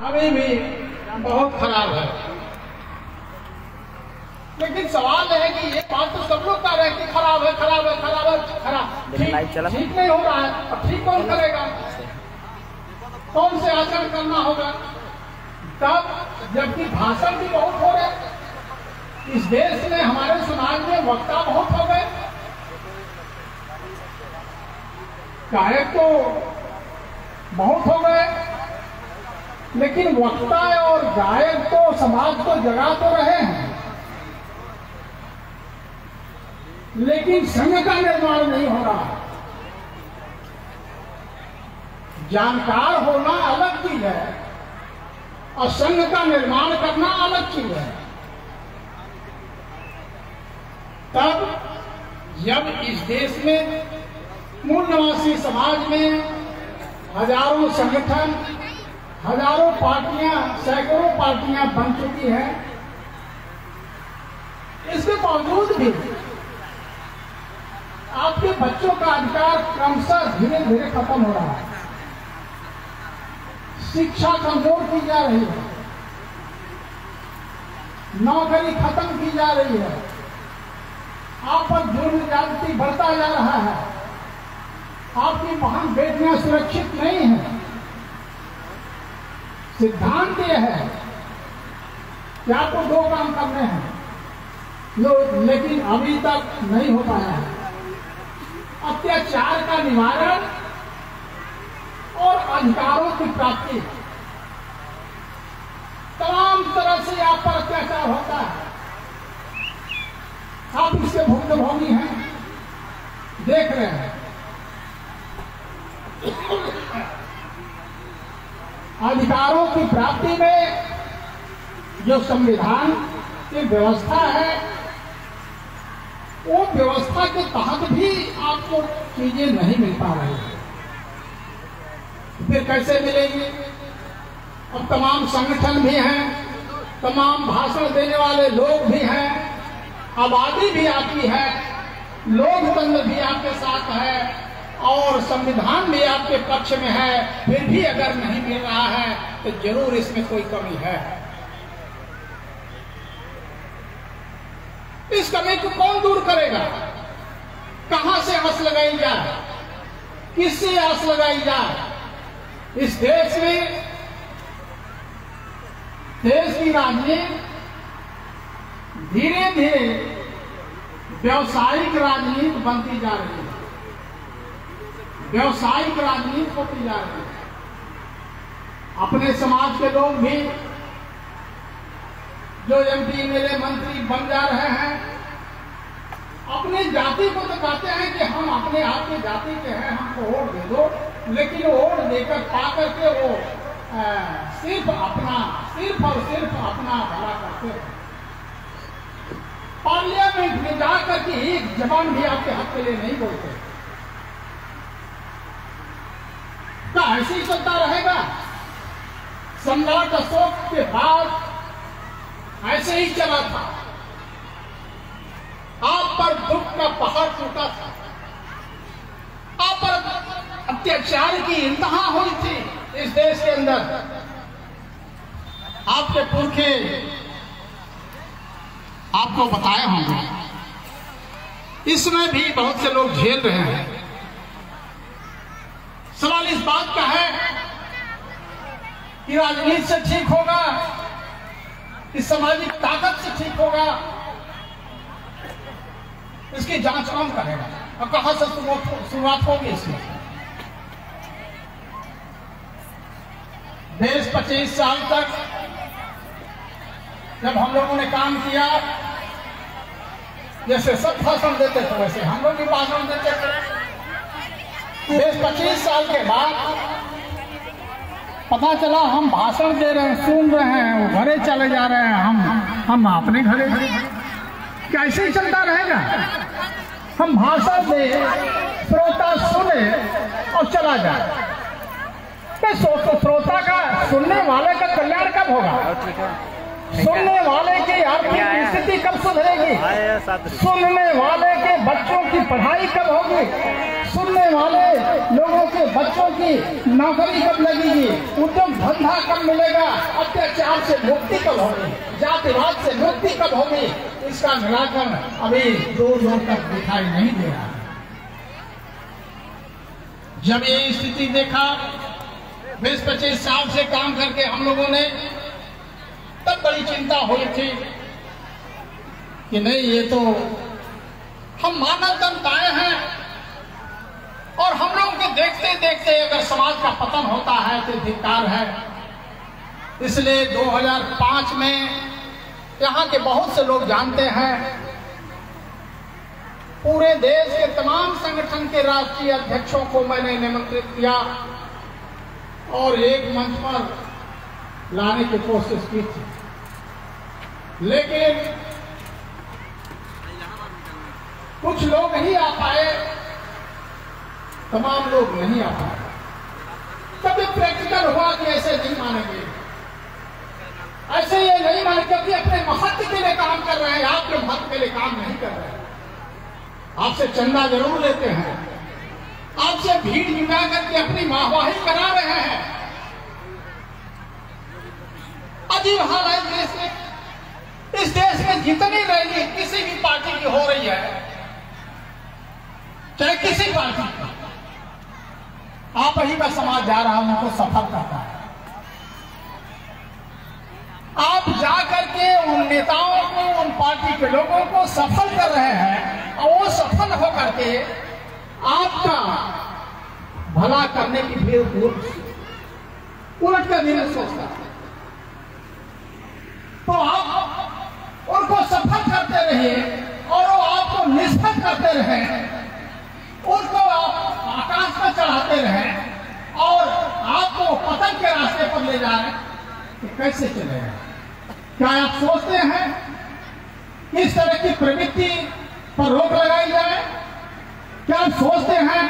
अभी भी बहुत खराब है। लेकिन सवाल है कि ये बात तो सब लोग कह रहे हैं कि खराब है, खराब है, खराब है, खराब, ठीक नहीं हो रहा है। अब ठीक कौन करेगा? कौन से आचरण करना होगा? तब जबकि भाषण भी बहुत हो रहे इस देश में, हमारे समाज में वक्ता बहुत हो गए, गायक तो बहुत हो गए, लेकिन वक्ता और गायक तो समाज को जगा तो रहे हैं, लेकिन संघ का निर्माण नहीं हो रहा। जानकार होना अलग चीज है और संघ का निर्माण करना अलग चीज है। तब जब इस देश में मूल निवासी समाज में हजारों संगठन, हजारों पार्टियां, सैकड़ों पार्टियां बन चुकी हैं, इसके बावजूद भी आपके बच्चों का अधिकार क्रमशः धीरे धीरे खत्म हो रहा है। शिक्षा कमजोर की जा रही है, नौकरी खत्म की जा रही है, आप पर जुर्म ज्यादती बढ़ता जा रहा है, आपकी बहन बेटियां सुरक्षित नहीं है। सिद्धांत यह है कि आपको दो काम करने हैं, लेकिन अभी तक नहीं हो पाया है। अत्याचार का निवारण और अधिकारों की प्राप्ति। तमाम तरह से आप पर अत्याचार होता है, आप इसके भुक्तभोगी हैं, देख रहे हैं। अधिकारों की प्राप्ति में जो संविधान की व्यवस्था है, वो व्यवस्था के तहत भी आपको चीजें नहीं मिल पा रही है। फिर कैसे मिलेंगे? अब तमाम संगठन भी हैं, तमाम भाषण देने वाले लोग भी हैं, आबादी भी आपकी है, लोकतंत्र भी आपके साथ है और संविधान भी आपके पक्ष में है। फिर भी अगर नहीं मिल रहा है तो जरूर इसमें कोई कमी है। इस कमी को कौन दूर करेगा? कहां से आस लगाई जाए? किससे आस लगाई जाए? इस देश में देश की राजनीति धीरे धीरे व्यावसायिक राजनीति बनती जा रही है, व्यावसायिक राजनीति होती जा रही है। अपने समाज के लोग भी जो एमपी एमएलए मंत्री बन जा रहे हैं, अपने जाति को तो कहते हैं कि हम अपने आप की जाति के हैं, हमको वोट दे दो, लेकिन वोट देकर पा करके वो सिर्फ और सिर्फ अपना भला करते हैं। पार्लियामेंट में जाकर के एक जबान भी आपके हक के लिए नहीं बोलते। क्या ऐसे ही चलता रहेगा? सम्राट अशोक के बाद ऐसे ही चला था। आप पर दुख का पहाड़ टूटा था, आप पर अत्याचार की इंतहा हुई थी इस देश के अंदर। आपके पुरखे आपको बताए होंगे, इसमें भी बहुत से लोग झेल रहे हैं। सवाल इस बात का है कि राजनीति से ठीक होगा, इस सामाजिक ताकत से ठीक होगा, इसकी जांच कौन करेगा और कहां से शुरुआत होगी इसमें? देश 25 साल तक जब हम लोगों ने काम किया, जैसे सब भाषण देते थे वैसे हम लोग भी भाषण देते थे। देश 25 साल के बाद पता चला हम भाषण दे रहे हैं, सुन रहे हैं, वो घरे चले जा रहे हैं, हम अपने घरे। कैसे चलता रहेगा? हम भाषण दे, श्रोता सुने और चला जाए। तो श्रोता का, सुनने वाले का कल्याण कब होगा? सुनने वाले की आर्थिक स्थिति कब सुधरेगी? सुनने वाले के बच्चों की पढ़ाई कब होगी? सुनने वाले लोगों के बच्चों की नौकरी कब लगेगी? उद्योग धंधा कब मिलेगा? अत्याचार से मुक्ति कब होगी? जातिवाद से मुक्ति कब होगी? इसका निराकरण अभी दूर दूर तक दिखाई नहीं दे रहा। जब ये स्थिति देखा 20-25 साल से काम करके हम लोगों ने, तब बड़ी चिंता हुई थी कि नहीं, ये तो हम मानव जनताएं हैं और हम लोगों के देखते देखते अगर समाज का पतन होता है तो धिक्कार है। इसलिए 2005 में यहाँ के बहुत से लोग जानते हैं, पूरे देश के तमाम संगठन के राष्ट्रीय अध्यक्षों को मैंने निमंत्रित किया और एक मंच पर लाने की कोशिश की थी, लेकिन कुछ लोग ही आ पाए, तमाम लोग नहीं आ पाए। कभी प्रैक्टिकल हुआ कि ऐसे नहीं मानेंगे, ऐसे ये नहीं माने, क्योंकि अपने महत्व के लिए काम कर रहे हैं, आपके महत्व के लिए काम नहीं कर रहे हैं। आपसे चंदा जरूर लेते हैं, आपसे भीड़ जुटा करके अपनी माहवाही करा रहे हैं। अजीब हाल है देश में। इस देश में जितनी रैली किसी भी पार्टी की हो रही है, चाहे किसी पार्टी की, आप ही का समाज जा रहा है, उनको सफल करता है। आप जाकर के उन नेताओं को, उन पार्टी के लोगों को सफल कर रहे हैं और वो सफल होकर के आपका भला करने की भी उलट कर नहीं सोचता है। तो आप उनको सफल करते रहिए और वो आपको निष्फल करते रहे, उनको आप आकाश में चढ़ाते रहे और आपको पतन के रास्ते पर ले जाए, तो कैसे चलेगा? क्या आप सोचते हैं कि इस तरह की प्रवृत्ति पर रोक लगाई जाए? क्या आप सोचते हैं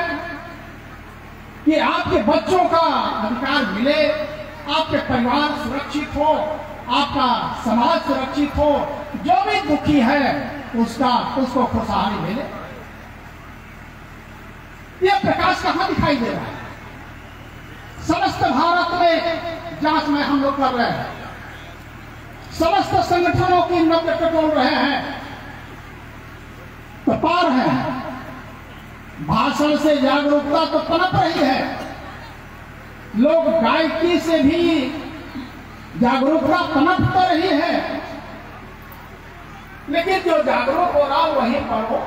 कि आपके बच्चों का अधिकार मिले, आपके परिवार सुरक्षित हो, आपका समाज सुरक्षित हो, जो भी दुखी है उसको खुशहाली मिले? यह प्रकाश कहां दिखाई दे रहा है? समस्त भारत में जांच में हम लोग कर रहे हैं, समस्त संगठनों की नब्ज टटोल रहे हैं, तो पा रहे हैं। भाषण से जागरूकता तो पनप रही है, लोग गायकी से भी जागरूकता पनप तो रही है, लेकिन जो जागरूक हो रहा वहीं पर वो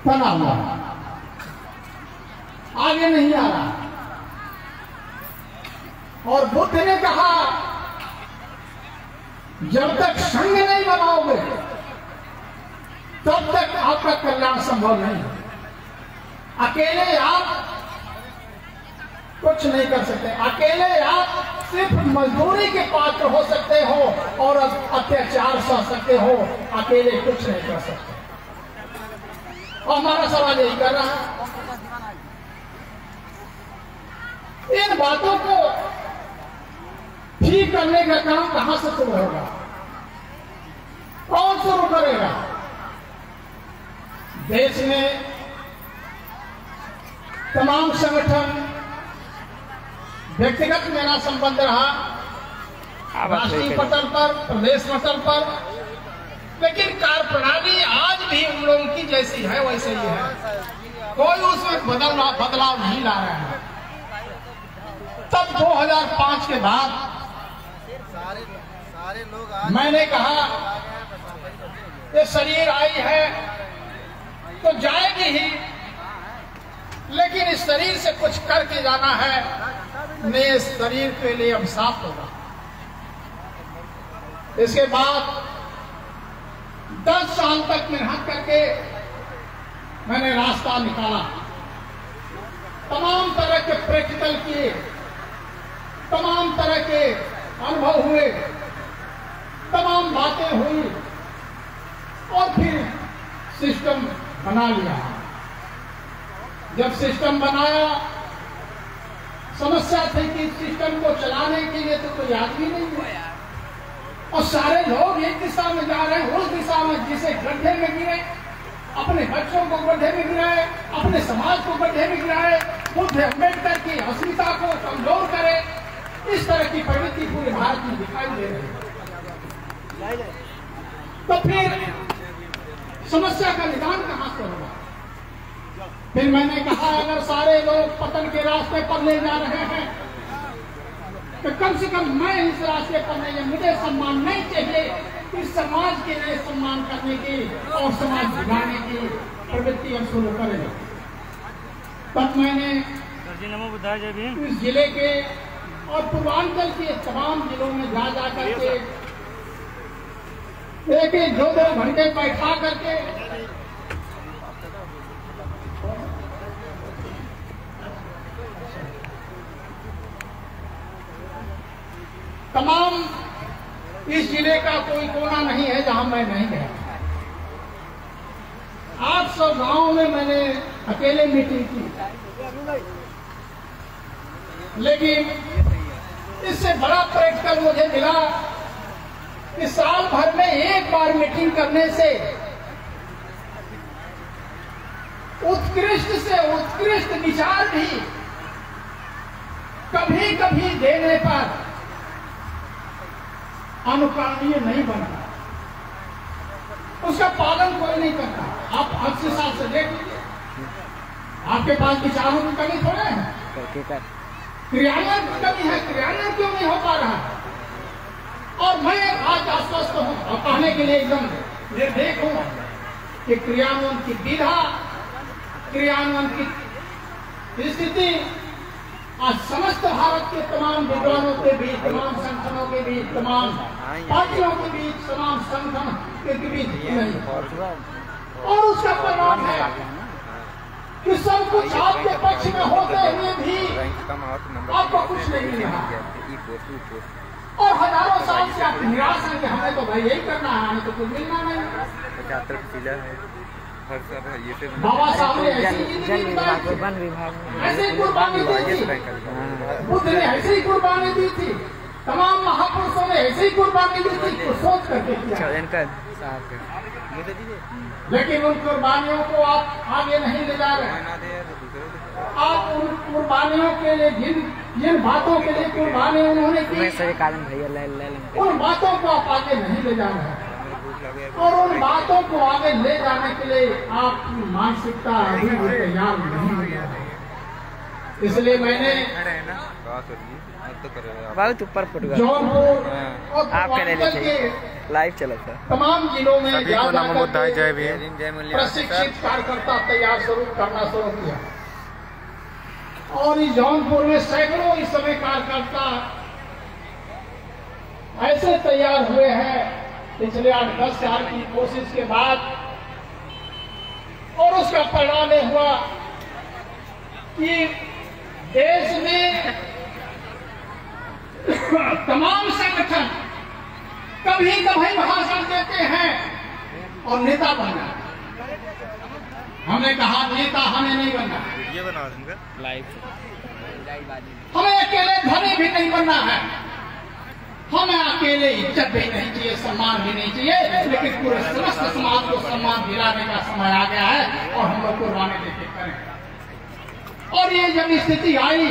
तना हुआ, आगे नहीं आ रहा। और बुद्ध ने कहा, जब तक संघ नहीं बनाओगे तब तक आपका कल्याण संभव नहीं। अकेले आप कुछ नहीं कर सकते, अकेले आप सिर्फ मजदूरी के पात्र हो सकते हो और अत्याचार सह सकते हो, अकेले कुछ नहीं कर सकते। और हमारा सवाल यही कर रहा है, इन बातों को ठीक करने का काम कहां से शुरू होगा? कौन शुरू करेगा? देश में तमाम संगठन, व्यक्तिगत मेरा संबंध रहा, राष्ट्रीय पटल पर, प्रदेश पटल पर, लेकिन कार्यप्रणाली आज भी उन लोगों की जैसी है वैसे ही है, कोई उसमें बदलाव नहीं ला रहा है। तब 2005 के बाद सारे लोग मैंने कहा, ये शरीर आई है तो जाएगी ही, लेकिन इस शरीर से कुछ करके जाना है, नए शरीर के लिए अब साफ होगा। इसके बाद 10 साल तक मेहनत करके मैंने रास्ता निकाला, तमाम तरह के प्रैक्टिकल किए, तमाम तरह के अनुभव हुए, तमाम बातें हुई और फिर सिस्टम बना लिया। जब सिस्टम बनाया, समस्या थी कि सिस्टम को चलाने के लिए तो कोई आदमी नहीं है, और सारे लोग एक दिशा में जा रहे हैं, उस दिशा में जिसे गड्ढे में गिरे, अपने बच्चों को गड्ढे में गिराए, अपने समाज को गड्ढे में गिराए, बुद्ध अम्बेडकर की अस्मिता को कमजोर करे, इस तरह की प्रवृत्ति पूरे भारत में दिखाई दे रही है। तो फिर समस्या का निदान कहां से होगा? फिर मैंने कहा अगर सारे लोग पतन के रास्ते पर ले जा रहे हैं तो कम से कम मैं इस रास्ते पर नहीं, मुझे सम्मान नहीं चाहिए। इस समाज के लिए सम्मान करने की और समाज बिगाड़ने की प्रवृत्ति हम शुरू करेंगे। तब मैंने इस जिले के और पूर्वांचल के तमाम जिलों में जा करके एक 2 घंटे बैठा करके तमाम इस जिले का कोई कोना नहीं है जहां मैं नहीं गया। 800 गांवों में मैंने अकेले मीटिंग की, लेकिन इससे बड़ा प्रैक्टिकल मुझे मिला कि साल भर में एक बार मीटिंग करने से उत्कृष्ट से उत्कृष्ट विचार भी कभी कभी देने पर अनुकरणीय नहीं बनता, उसका पालन कोई नहीं करता। आप 80 साल से देख लीजिए, आपके पास विचारों की कमी थोड़े है, क्रियान्वयन की कमी है, क्रियान्वयन क्यों नहीं हो पा रहा है? और मैं आज आश्वस्त हूं और कहने के लिए एकदम निर्भीक हूं कि क्रियान्वयन की विधा, क्रियान्वयन की स्थिति आज समस्त भारत के तमाम विद्वानों के बीच, तमाम संगठनों के बीच, तमाम पार्टियों के बीच, तमाम संगठन के बीच नहीं, और उसका परिणाम है कि सब कुछ आपके पक्ष में होते हुए भी आपको कुछ नहीं मिल रहा, और हजारों साल से आप निराश हैं कि हमें तो भाई यही करना है, हमें तो कुछ मिलना नहीं। बाबा साहब ने ऐसे ही कुर्बानी दी थी, बुद्ध ने ऐसे ही कुर्बानी दी थी, तमाम महापुरुषों ने ऐसे ही कुर्बानी दी थी, तो सोच करके किया। लेकिन उन कुर्बानियों को आप आगे नहीं ले जा रहे। आप उन कुर्बानियों के लिए जिन बातों के लिए कुर्बानी उन्होंने की, उन बातों को आप आगे नहीं ले जा रहे, और उन बातों को आगे ले जाने के लिए आपकी मानसिकता अभी भी तैयार नहीं है। इसलिए मैंने बहुत ऊपर जौनपुर और आपके लाइव चला था तमाम जिलों में प्रशिक्षित कार्यकर्ता तैयार करना शुरू किया, और इस जौनपुर में सैकड़ों इस समय कार्यकर्ता ऐसे तैयार हुए हैं पिछले 8-10 साल की कोशिश के बाद, और उसका परिणाम यह हुआ कि देश में तमाम संगठन कभी कभी भाषण देते हैं और नेता बनना। हमने कहा नेता हमें नहीं बनना, ये बना दूंगा लाइव, हमें अकेले धनी भी नहीं बनना है, हमें अकेले इज्जत भी नहीं चाहिए, सम्मान भी नहीं चाहिए, लेकिन पूरे समस्त समाज को सम्मान दिलाने का समय आ गया है, और हम लोग कुर्बानी देके करें। और ये जब स्थिति आई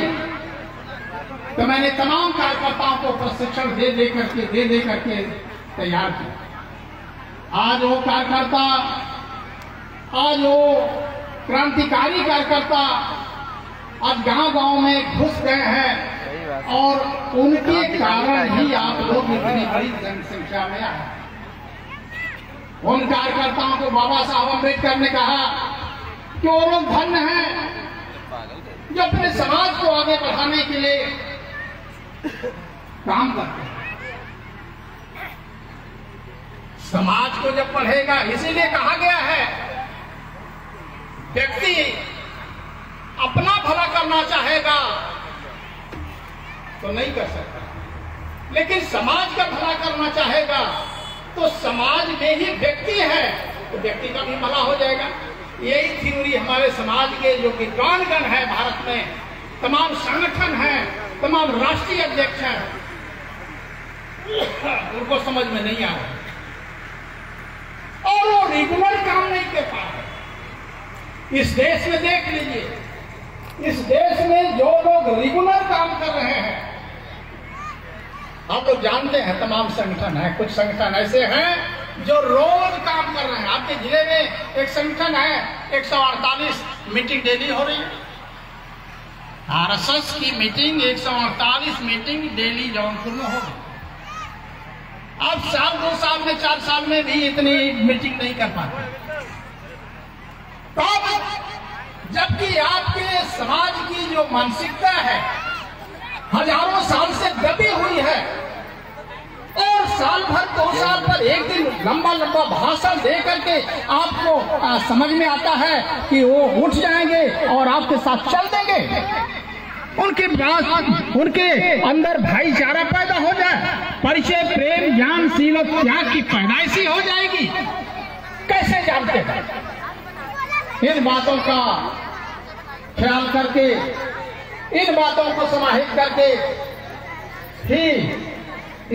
तो मैंने तमाम कार्यकर्ताओं को प्रशिक्षण दे करके तैयार किया। आज वो कार्यकर्ता, आज वो क्रांतिकारी कार्यकर्ता आज गांव-गांव में घुस गए हैं, और उनके कारण ही आप लोग इतनी बड़ी जनसंख्या में आए। उन कार्यकर्ताओं को बाबा साहब अम्बेडकर ने कहा कि वो लोग धन्य हैं जो अपने समाज को आगे बढ़ाने के लिए काम करते हैं। समाज को जब पढ़ेगा, इसीलिए कहा गया है व्यक्ति अपना भला करना चाहेगा तो नहीं कर सकता, लेकिन समाज का भला करना चाहेगा तो समाज में ही व्यक्ति है तो व्यक्ति का भी भला हो जाएगा। यही थ्योरी हमारे समाज के जो विद्वानगण है भारत में, तमाम संगठन हैं, तमाम राष्ट्रीय अध्यक्ष हैं, उनको समझ में नहीं आ रहा और वो रेगुलर काम नहीं कर पा रहे। इस देश में देख लीजिए, इस देश में जो लोग रेगुलर काम कर रहे हैं, आप लोग जानते हैं तमाम संगठन है, कुछ संगठन ऐसे हैं जो रोज काम कर रहे हैं। आपके जिले में एक संगठन है, 148 मीटिंग डेली हो रही है। आरएसएस की मीटिंग 148 मीटिंग डेली जौनपुर में हो रही। अब साल 2 साल में 4 साल में भी इतनी मीटिंग नहीं कर पाते। तो जबकि आपके समाज की जो मानसिकता है हजारों साल से दबी हुई है और साल भर 2 साल पर एक दिन लंबा लंबा भाषण दे करके आपको समझ में आता है कि वो उठ जाएंगे और आपके साथ चल देंगे, उनके अंदर भाईचारा पैदा हो जाए, परिचय प्रेम ज्ञान शील और त्याग की पैदाइशी हो जाएगी। कैसे जानते हैं? इन बातों का ख्याल करके, इन बातों को समाहित करके ही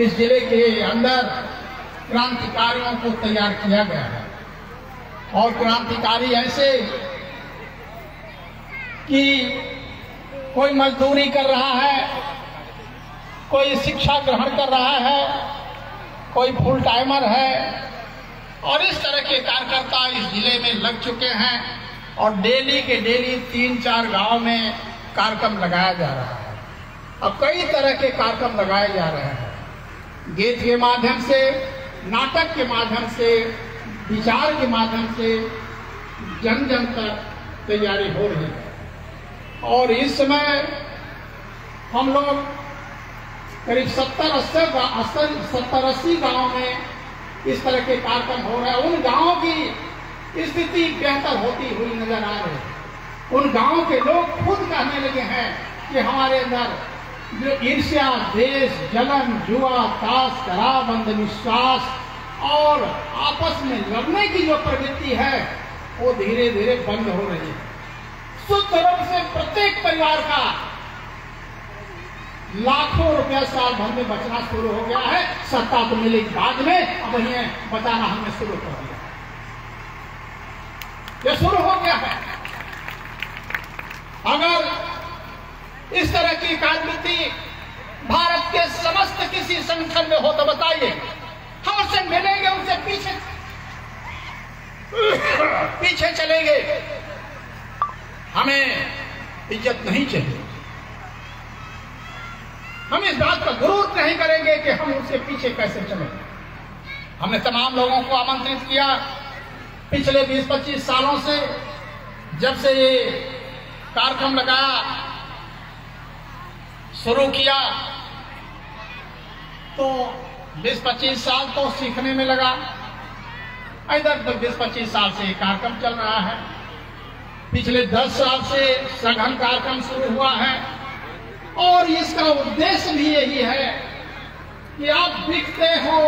इस जिले के अंदर क्रांतिकारियों को तैयार किया गया है। और क्रांतिकारी ऐसे कि कोई मजदूरी कर रहा है, कोई शिक्षा ग्रहण कर रहा है, कोई फुल टाइमर है, और इस तरह के कार्यकर्ता इस जिले में लग चुके हैं। और डेली के डेली 3-4 गांव में कार्यक्रम लगाया जा रहा है। अब कई तरह के कार्यक्रम लगाए जा रहे हैं, गीत के माध्यम से, नाटक के माध्यम से, विचार के माध्यम से जन जन तक तैयारी हो रही है। और इस समय हम लोग करीब 70-80 गांव में इस तरह के कार्यक्रम हो रहे हैं। उन गांवों की स्थिति बेहतर होती हुई नजर आ रही है। उन गांव के लोग खुद कहने लगे हैं कि हमारे अंदर जो ईर्ष्या, द्वेष, जलन, जुआ, ताश, शराब, अंधविश्वास और आपस में लड़ने की जो प्रवृत्ति है वो धीरे धीरे बंद हो रही है। शुद्ध रूप से प्रत्येक परिवार का लाखों रुपया साल भर में बचना शुरू हो गया है। सत्ता तो मिले बाद में, अब ये बचाना हमने शुरू कर दिया, ये शुरू हो गया है। अगर इस तरह की कार्यवृत्ति भारत के समस्त किसी संगठन में हो तो बताइए, हम उससे मिलेंगे, उनसे पीछे चलेंगे। हमें इज्जत नहीं चाहिए, हम इस बात का गुरूर नहीं करेंगे कि हम उसके पीछे कैसे चलें। हमने तमाम लोगों को आमंत्रित किया पिछले 20-25 सालों से, जब से ये कार्यक्रम लगाया शुरू किया, तो 20-25 साल तो सीखने में लगा। इधर तो 20-25 साल से ये कार्यक्रम चल रहा है। पिछले 10 साल से सघन कार्यक्रम शुरू हुआ है और इसका उद्देश्य भी यही है कि आप बिकते हो,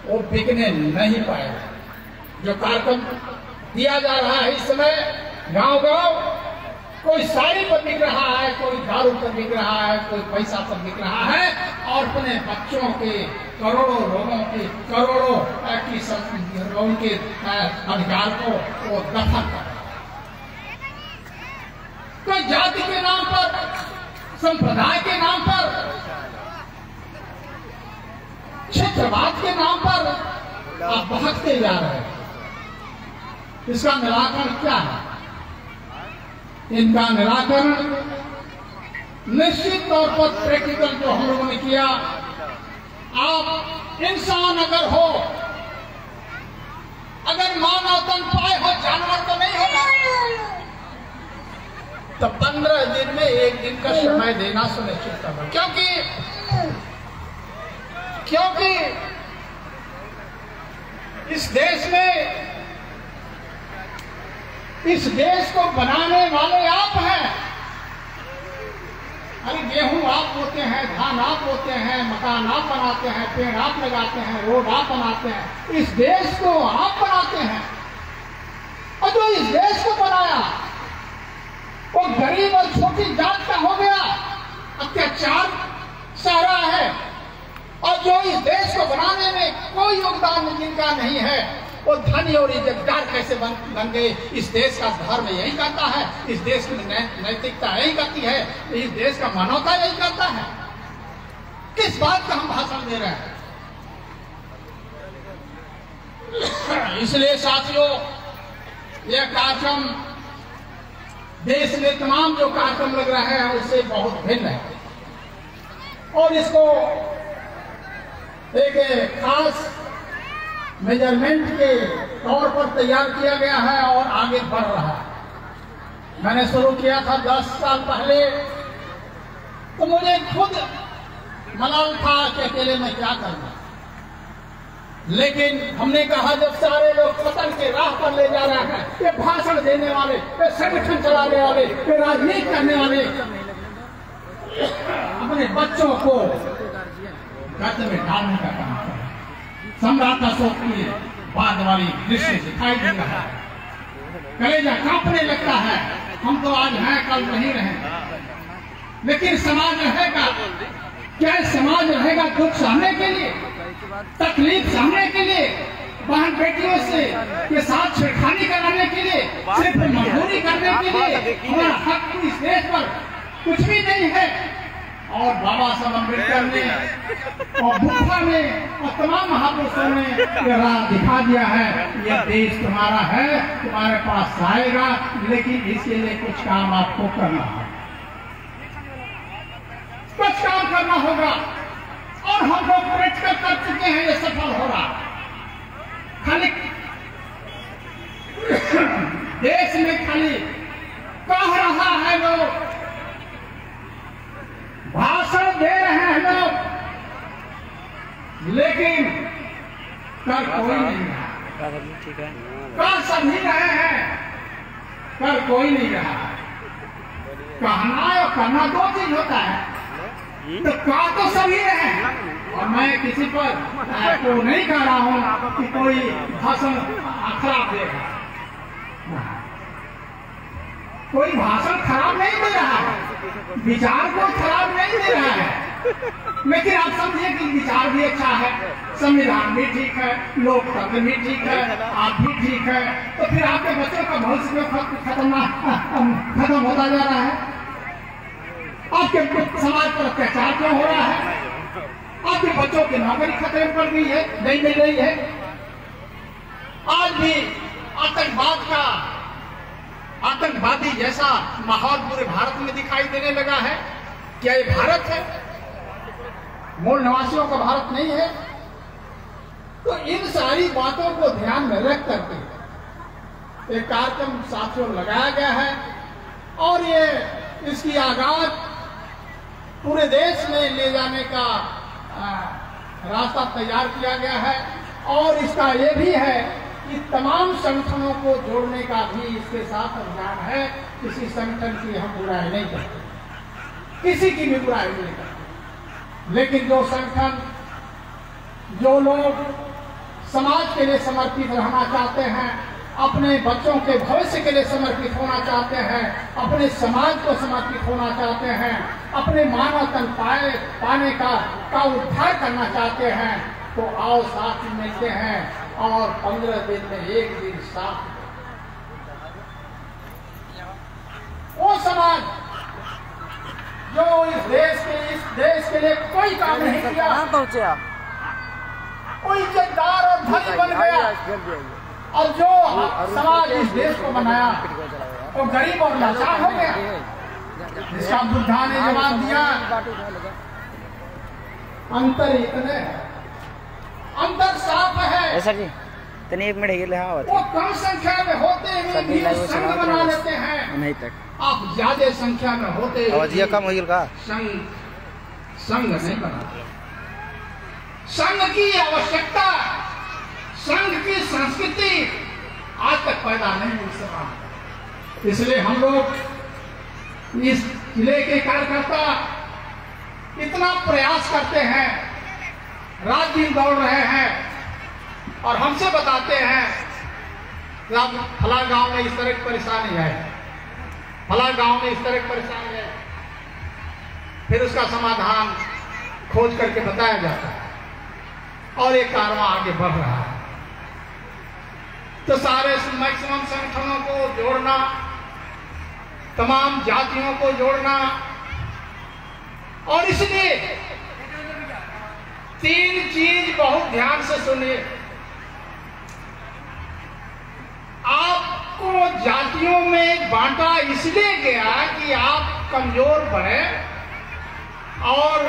वो बिकने नहीं पाएगा। जो कार्यक्रम दिया जा रहा है इस समय गांव-गांव, कोई साड़ी पर बिक रहा है, कोई दारू पर बिक रहा है, कोई पैसा पर बिक रहा है, और अपने बच्चों के, करोड़ों लोगों के, करोड़ों उनके अधिकार को वो दफन कर रहा है। कोई जाति के नाम पर, संप्रदाय के नाम पर, क्षेत्रवाद के नाम पर आप बहकते जा रहे हैं। इसका निराकरण क्या है? इनका निराकरण निश्चित तौर पर प्रैक्टिकल जो हम लोगों ने किया, आप इंसान अगर हो, अगर मानव तन पाए हो, जानवर तो नहीं होगा, तो 15 दिन में 1 दिन का समय देना सुनिश्चित करना। क्योंकि इस देश को बनाने वाले आप हैं। अरे गेहूं आप बोते हैं, धान आप बोते हैं, मकान आप बनाते हैं, पेड़ आप लगाते हैं, रोड आप बनाते हैं, इस देश को आप बनाते हैं। और जो इस देश को बनाया वो गरीब और छोटी जात का हो गया, अत्याचार सह रहा है, बढ़ाने में कोई योगदान जिनका नहीं है, वो धनी और इज्जतदार कैसे बन गए। इस देश का धर्म यही करता है, इस देश की नैतिकता यही करती है, इस देश का मानवता यही करता है। किस बात का हम भाषण दे रहे हैं? इसलिए साथियों, यह कार्यक्रम देश में तमाम जो कार्यक्रम लग रहे हैं उससे बहुत भिन्न है और इसको एक खास मेजरमेंट के तौर पर तैयार किया गया है और आगे बढ़ रहा है। मैंने शुरू किया था 10 साल पहले, तो मुझे खुद मलाल था कि अकेले में क्या करना, लेकिन हमने कहा जब सारे लोग पतन के राह पर ले जा रहे हैं, ये भाषण देने वाले, ये संगठन चलाने वाले, ये राजनीति करने वाले अपने बच्चों को गद्य में डालने का काम कर रहे हैं। सम्राट अशोक की बाद वाली दृश्य दिखाई दे रहा है, कलेजा कांपने लगता है। हम तो आज हैं, कल नहीं रहे, लेकिन समाज रहेगा क्या? समाज रहेगा दुख सहने के लिए, तकलीफ सहने के लिए, बहन बेटियों से के साथ छेड़खानी कराने के लिए, सिर्फ मजदूरी करने के लिए? हमारा हक इस देश पर कुछ भी नहीं है। और बाबा साहब अम्बेडकर ने और बुद्धा ने और तमाम महापुरुषों ने ये राह दिखा दिया है, ये देश तुम्हारा है, तुम्हारे पास आएगा, लेकिन इसके लिए कुछ काम आपको करना है, कुछ काम करना होगा। और हम लोग प्रैक्टिकल कर चुके हैं, ये सफल हो रहा। खाली देश में खाली कह रहा है लोग, भाषण दे रहे हैं लोग, लेकिन कर कोई नहीं रहा। कर सभी रहे हैं, कर कोई नहीं रहा। कहना और करना दो चीज होता है, तो कहा तो सभी रहे हैं। और मैं किसी पर तो नहीं कह रहा हूं कि कोई भाषण खराब देगा, कोई भाषण खराब नहीं दे रहा है, विचार को खराब नहीं दे रहा है, लेकिन आप समझिए कि विचार भी अच्छा है, संविधान भी ठीक है, लोकतंत्र भी ठीक है, आप भी ठीक है, तो फिर आपके बच्चों का भविष्य खत्म होता जा रहा है? आपके समाज पर अत्याचार क्यों हो रहा है? आपके बच्चों की नौकरी खतरे में पड़ गई है, नहीं मिल रही है। आज भी आतंकवादी जैसा माहौल पूरे भारत में दिखाई देने लगा है। क्या ये भारत है? मूल निवासियों का भारत नहीं है। तो इन सारी बातों को ध्यान में रख करके एक कार्यक्रम साथियों लगाया गया है और ये इसकी आगाज पूरे देश में ले जाने का रास्ता तैयार किया गया है। और इसका ये भी है कि तमाम संगठनों को जोड़ने का भी इसके साथ अभियान है। किसी संगठन की हम बुराई नहीं करते, किसी की भी बुराई नहीं करते, लेकिन जो संगठन, जो लोग समाज के लिए समर्पित रहना चाहते हैं, अपने बच्चों के भविष्य के लिए समर्पित होना चाहते हैं, अपने समाज को समर्पित होना चाहते हैं, अपने मानव तन पाने का उद्धार करना चाहते हैं, तो आओ साथ मिलते हैं और 15 दिन में एक दिन साथ। वो समाज जो इस देश के लिए कोई काम नहीं किया, कहाँ पहुँचे आप? कोई इज्जतदार और धनी बन गया, और जो समाज इस देश को बनाया वो गरीब और लाचार हो गया। इसका बुद्धा ने जवाब दिया, अंतर इतने, अंतर साफ है। सर जी तनी 1 मिनट वो कम संख्या में होते हुए भी संघ बना लेते हैं, नहीं तक आप ज्यादा संख्या में होते हुए कम हो गया, संघ नहीं बनाते। संघ की आवश्यकता, संघ की संस्कृति आज तक पैदा नहीं हो सका। इसलिए हम लोग इस जिले के कार्यकर्ता इतना प्रयास करते हैं, रात दिन दौड़ रहे हैं और हमसे बताते हैं कि अब फला गांव में इस तरह की परेशानी है, फला गांव में इस तरह की परेशानी है, फिर उसका समाधान खोज करके बताया जाता है। और ये कारवां आगे बढ़ रहा है। तो सारे मैक्सिमम संगठनों को जोड़ना, तमाम जातियों को जोड़ना, और इसलिए 3 चीज बहुत ध्यान से सुनिए। आपको जातियों में बांटा इसलिए गया कि आप कमजोर बने और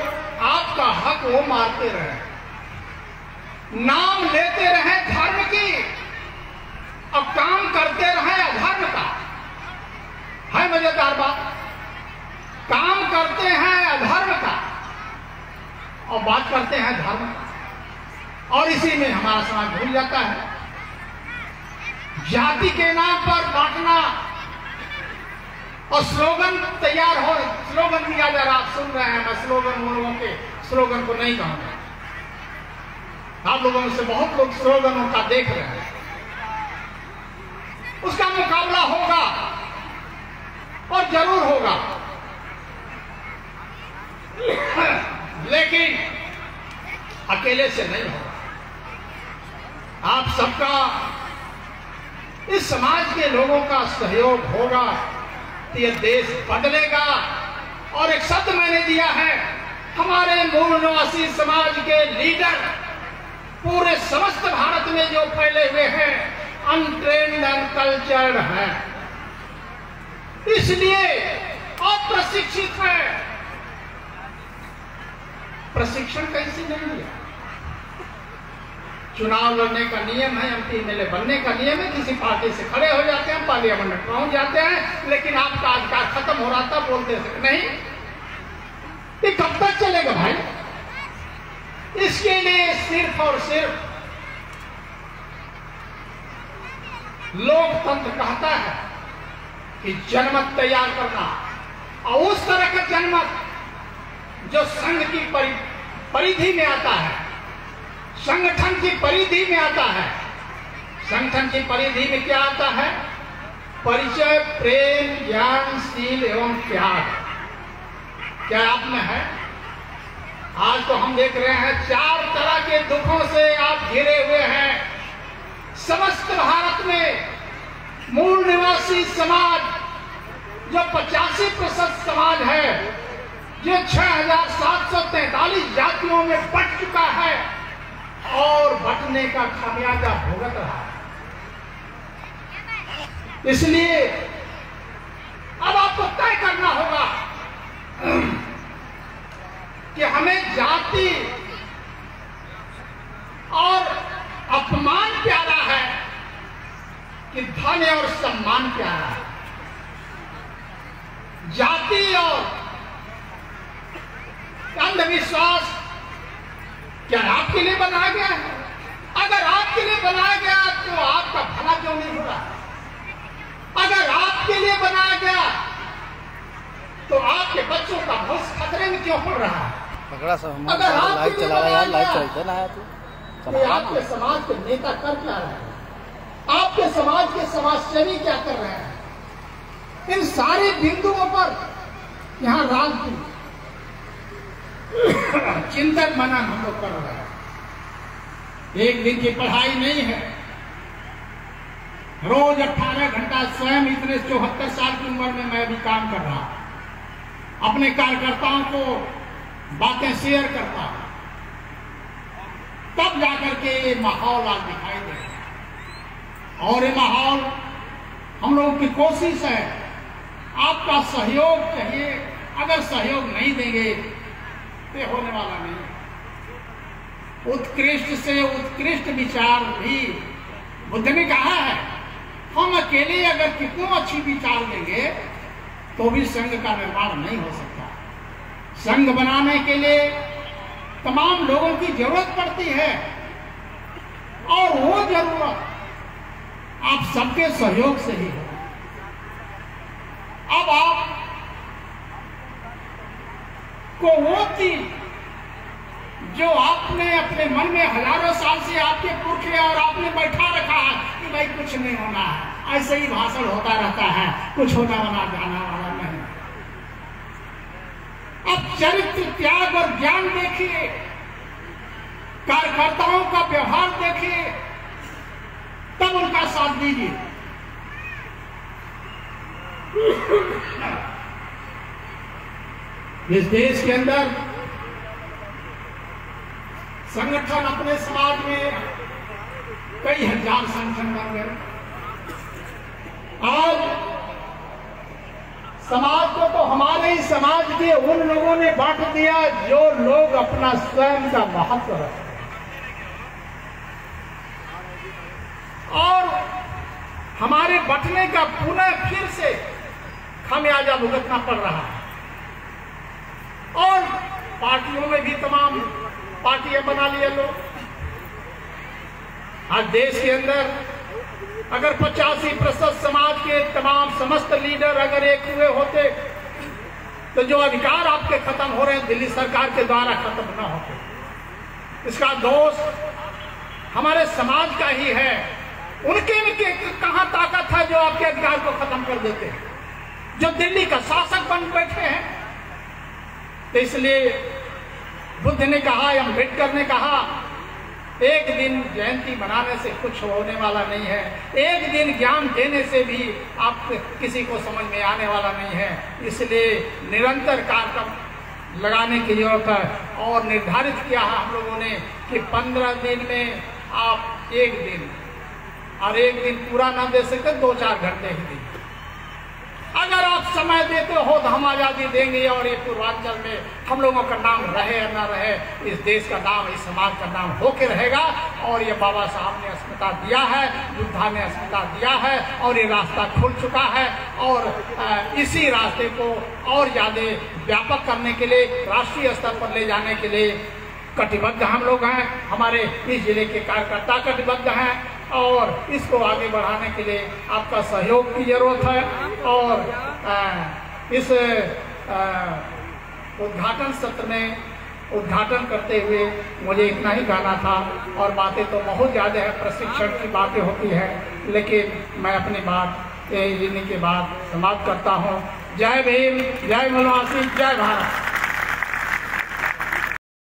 आपका हक वो मारते रहे, नाम लेते रहे धर्म की और काम करते रहे अधर्म का। है मजेदार बात, काम करते हैं अधर्म का और बात करते हैं धर्म का, और इसी में हमारा समाज भूल जाता है। जाति के नाम पर बांटना और स्लोगन तैयार हो, स्लोगन दिया जा रहा, आप सुन रहे हैं। मैं स्लोगन लोगों के स्लोगन को नहीं कहूंगा, आप लोगों में से बहुत लोग स्लोगनों का देख रहे हैं। उसका मुकाबला होगा और जरूर होगा, लेकिन अकेले से नहीं होगा। आप सबका, इस समाज के लोगों का सहयोग होगा तो यह देश बदलेगा। और एक शब्द मैंने दिया है, हमारे मूल निवासी समाज के लीडर पूरे समस्त भारत में जो फैले हुए हैं अनट्रेन्ड अनकल्चर्ड है, इसलिए अप्रशिक्षित है। प्रशिक्षण कैसे नहीं लिया? चुनाव लड़ने का नियम है, एमपी एमएलए बनने का नियम है, किसी पार्टी से खड़े हो जाते हैं, पार्लियामेंट में पहुंच जाते हैं, लेकिन आपका अधिकार खत्म हो रहा था, बोलते नहीं। ये कब तक चलेगा भाई? इसके लिए सिर्फ और सिर्फ लोकतंत्र कहता है कि जनमत तैयार करना, और उस तरह का जनमत जो संघ की परिधि में आता है, संगठन की परिधि में आता है। संगठन की परिधि में क्या आता है? परिचय, प्रेम, ज्ञान, शील एवं त्याग। क्या आप में है? आज तो हम देख रहे हैं 4 तरह के दुखों से आप घिरे हुए हैं। समस्त भारत में मूल निवासी समाज जो 85% समाज है, जो 6743 जातियों में बंट चुका है और बंटने का खामियाजा भुगत रहा है। इसलिए अब आपको तय करना होगा कि हमें जाति और अपमान प्यारा है कि धन और सम्मान प्यारा है। जाति और अंधविश्वास क्या आपके लिए बनाया गया है? अगर आपके लिए बनाया गया तो आपका भला क्यों नहीं हो रहा? अगर आपके लिए बनाया गया तो आपके बच्चों का भविष्य खतरे में क्यों पड़ रहा है? अगर लाइट चला रहा है, लाइट चलते ना तो आपके समाज के नेता कर क्या रहे हैं? आपके समाज के समाजसेवी क्या कर रहे हैं? इन सारे बिंदुओं पर यहाँ राजनीति चिंतन मनन हम लोग कर रहे हैं। एक दिन की पढ़ाई नहीं है, रोज 18 घंटा स्वयं इतने 74 साल की उम्र में मैं भी काम कर रहा हूं, अपने कार्यकर्ताओं को बातें शेयर करता हूं, तब जाकर के ये माहौल आज दिखाई दे रहा है। और ये माहौल हम लोगों की कोशिश है, आपका सहयोग चाहिए। अगर सहयोग नहीं देंगे तो होने वाला नहीं। उत्कृष्ट से उत्कृष्ट विचार भी बुद्ध ने कहा है, हम अकेले अगर कितनों अच्छी विचार देंगे तो भी संघ का निर्माण नहीं हो सकता। संघ बनाने के लिए तमाम लोगों की जरूरत पड़ती है, और वो जरूरत आप सबके सहयोग से ही हो। अब आप को वो चीज जो आपने अपने मन में हजारों साल से आपके पुरखे और आपने बैठा रखा है कि भाई कुछ नहीं होना है, ऐसे ही भाषण होता रहता है, कुछ होना वाला जाना वाला नहीं। अब चरित्र, त्याग और ज्ञान देखिए। कार्यकर्ताओं का व्यवहार देखिए, तब उनका साथ दीजिए। इस देश के अंदर संगठन, अपने समाज में कई हजार संगठन बन गए। आज समाज को तो हमारे ही समाज के उन लोगों ने बांट दिया जो लोग अपना स्वयं का महत्व रखते हैं, और हमारे बंटने का पुनः फिर से खामियाजा भुगतना पड़ रहा है। और पार्टियों में भी तमाम पार्टियां बना लिए लोग। आज देश के अंदर अगर 85% समाज के तमाम समस्त लीडर अगर एक हुए होते तो जो अधिकार आपके खत्म हो रहे हैं दिल्ली सरकार के द्वारा खत्म ना होते। इसका दोष हमारे समाज का ही है। उनके कहां ताकत है जो आपके अधिकार को खत्म कर देते हैं, जो दिल्ली का शासक बन बैठे हैं। तो इसलिए बुद्ध ने कहा, अम्बेडकर ने कहा, एक दिन जयंती मनाने से कुछ होने वाला नहीं है, एक दिन ज्ञान देने से भी आप किसी को समझ में आने वाला नहीं है। इसलिए निरंतर कार्यक्रम लगाने की जरूरत है। और निर्धारित किया है हम लोगों ने कि 15 दिन में आप एक दिन, और एक दिन पूरा ना दे सकते 2-4 घंटे ही दें। अगर आप समय देते हो तो हम आजादी देंगे, और ये पूर्वांचल में हम लोगों का नाम रहे या ना रहे, इस देश का नाम, इस समाज का नाम होके रहेगा। और ये बाबा साहब ने अस्मिता दिया है, बुद्धा ने अस्मिता दिया है, और ये रास्ता खुल चुका है। और इसी रास्ते को और ज्यादा व्यापक करने के लिए, राष्ट्रीय स्तर पर ले जाने के लिए कटिबद्ध हम लोग हैं। हमारे इस जिले के कार्यकर्ता कटिबद्ध हैं, और इसको आगे बढ़ाने के लिए आपका सहयोग की जरूरत है। और इस उद्घाटन सत्र में उद्घाटन करते हुए मुझे इतना ही कहना था, और बातें तो बहुत ज़्यादा है, प्रशिक्षण की बातें होती है, लेकिन मैं अपनी बात इन्हीं के बाद समाप्त करता हूँ। जय भीम, जय वनवासी, जय भारत।